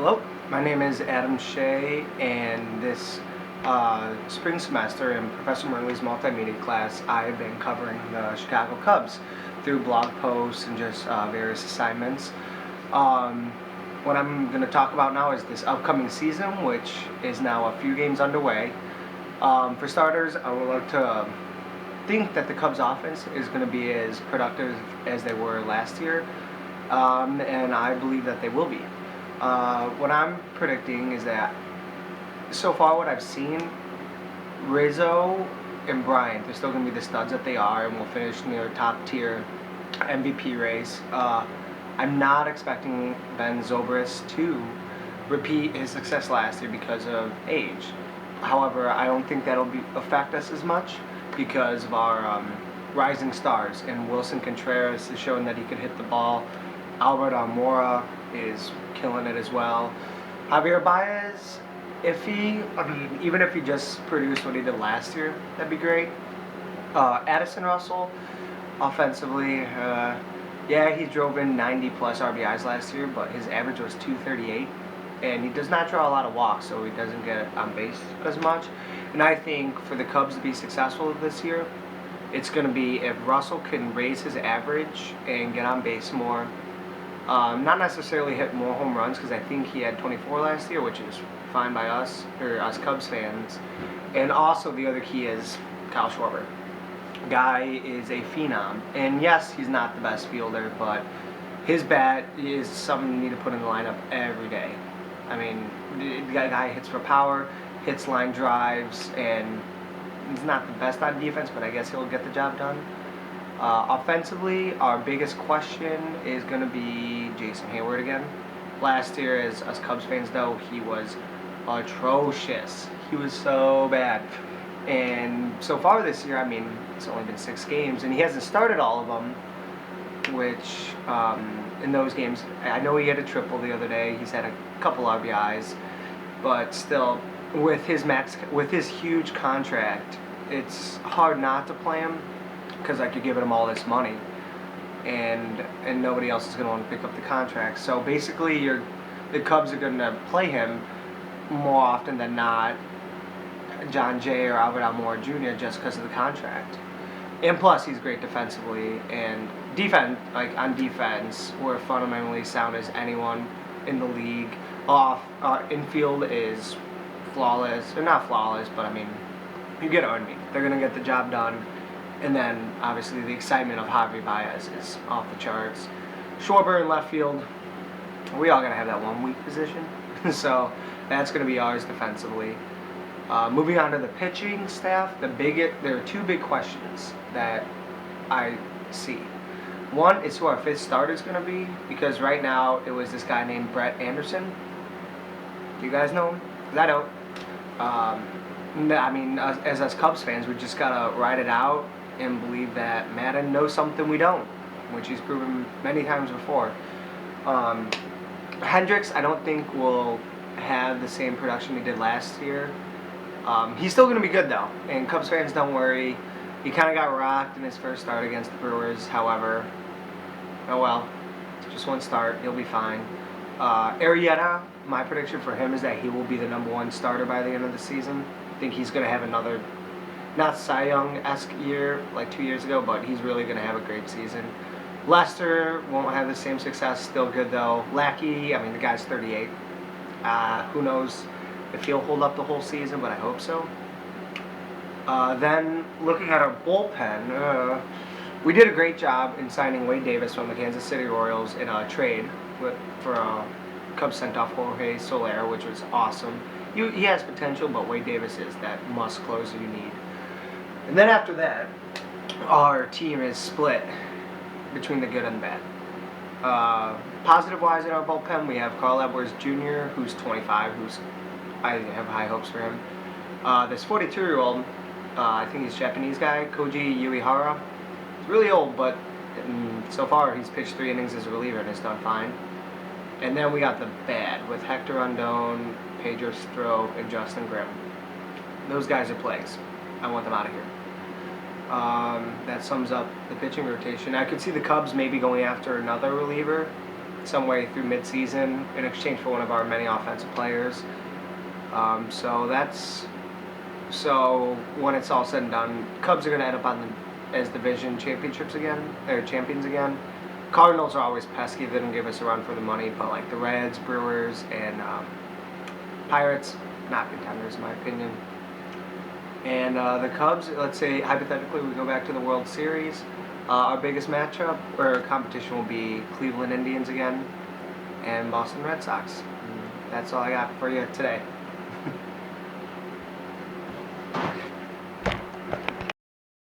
Hello, my name is Adam Shay, and this spring semester in Professor Murley's multimedia class, I've been covering the Chicago Cubs through blog posts and just various assignments. What I'm going to talk about now is this upcoming season, which is now a few games underway. For starters, I would like to think that the Cubs offense is going to be as productive as they were last year, and I believe that they will be. What I'm predicting is that so far what I've seen, Rizzo and Bryant, they're still going to be the studs that they are and will finish near top tier MVP race. I'm not expecting Ben Zobrist to repeat his success last year because of age. However, I don't think that'll affect us as much because of our rising stars. And Wilson Contreras is showing that he can hit the ball. Albert Almora is killing it as well. Javier Baez, even if he just produced what he did last year, that'd be great. Addison Russell, offensively, yeah, he drove in 90 plus RBIs last year, but his average was 238, and he does not draw a lot of walks, so he doesn't get on base as much. And I think for the Cubs to be successful this year, it's going to be if Russell can raise his average and get on base more. Not necessarily hit more home runs, because I think he had 24 last year, which is fine by us, or us Cubs fans. And also the other key is Kyle Schwarber. Guy is a phenom, and yes, he's not the best fielder, but his bat is something you need to put in the lineup every day. I mean, the guy hits for power, hits line drives, and he's not the best on defense, but I guess he'll get the job done. Offensively, our biggest question is going to be Jason Hayward again. Last year, as us Cubs fans know, he was atrocious. He was so bad. And so far this year, I mean, it's only been 6 games, and he hasn't started all of them, which in those games, I know he had a triple the other day. He's had a couple RBIs, but still, with his huge contract, it's hard not to play him, because like you're giving him all this money, and nobody else is going to want to pick up the contract. So basically, the Cubs are going to play him more often than not, John Jay or Albert Almora Jr., just because of the contract. And plus, he's great defensively, and on defense, we're fundamentally sound as anyone in the league. Infield is flawless, or not flawless, but I mean, you get what I mean. They're going to get the job done. And then, obviously, the excitement of Javier Baez is off the charts. Schwarber in left field, we all got to have that one weak position. So that's going to be ours defensively. Moving on to the pitching staff, there are 2 big questions that I see. One is who our 5th starter is going to be, because right now it was this guy named Brett Anderson. Do you guys know him? Because I don't. I mean, as us Cubs fans, we just got to ride it out and believe that Madden knows something we don't, which he's proven many times before. Hendricks, I don't think will have the same production he did last year. He's still going to be good, though, and Cubs fans, don't worry. He kind of got rocked in his first start against the Brewers, however, oh well, just one start, he'll be fine. Arrieta, my prediction for him is that he will be the #1 starter by the end of the season. I think he's going to have another, not Cy Young-esque year like 2 years ago, but he's really going to have a great season. Lester won't have the same success, still good though. Lackey, I mean, the guy's 38. Who knows if he'll hold up the whole season, but I hope so. Then, looking at our bullpen, we did a great job in signing Wade Davis from the Kansas City Royals in a trade for Cubs sent off Jorge Soler, which was awesome. He has potential, but Wade Davis is that must closer you need. And then after that, our team is split between the good and the bad. Positive-wise in our bullpen, we have Carl Edwards Jr., who's 25, I have high hopes for him. This 42-year-old, I think he's a Japanese guy, Koji Uehara. He's really old, but so far he's pitched 3 innings as a reliever and has done fine. And then we got the bad with Hector Rondon, Pedro Strop, and Justin Grimm. Those guys are plagues. I want them out of here. That sums up the pitching rotation. I could see the Cubs maybe going after another reliever some way through mid-season in exchange for one of our many offensive players. So when it's all said and done, Cubs are going to end up as division champions again. Cardinals are always pesky. They don't give us a run for the money, but like the Reds, Brewers, and Pirates, not contenders in my opinion. And the Cubs, let's say hypothetically we go back to the World Series, our biggest matchup or competition will be Cleveland Indians again and Boston Red Sox. That's all I got for you today.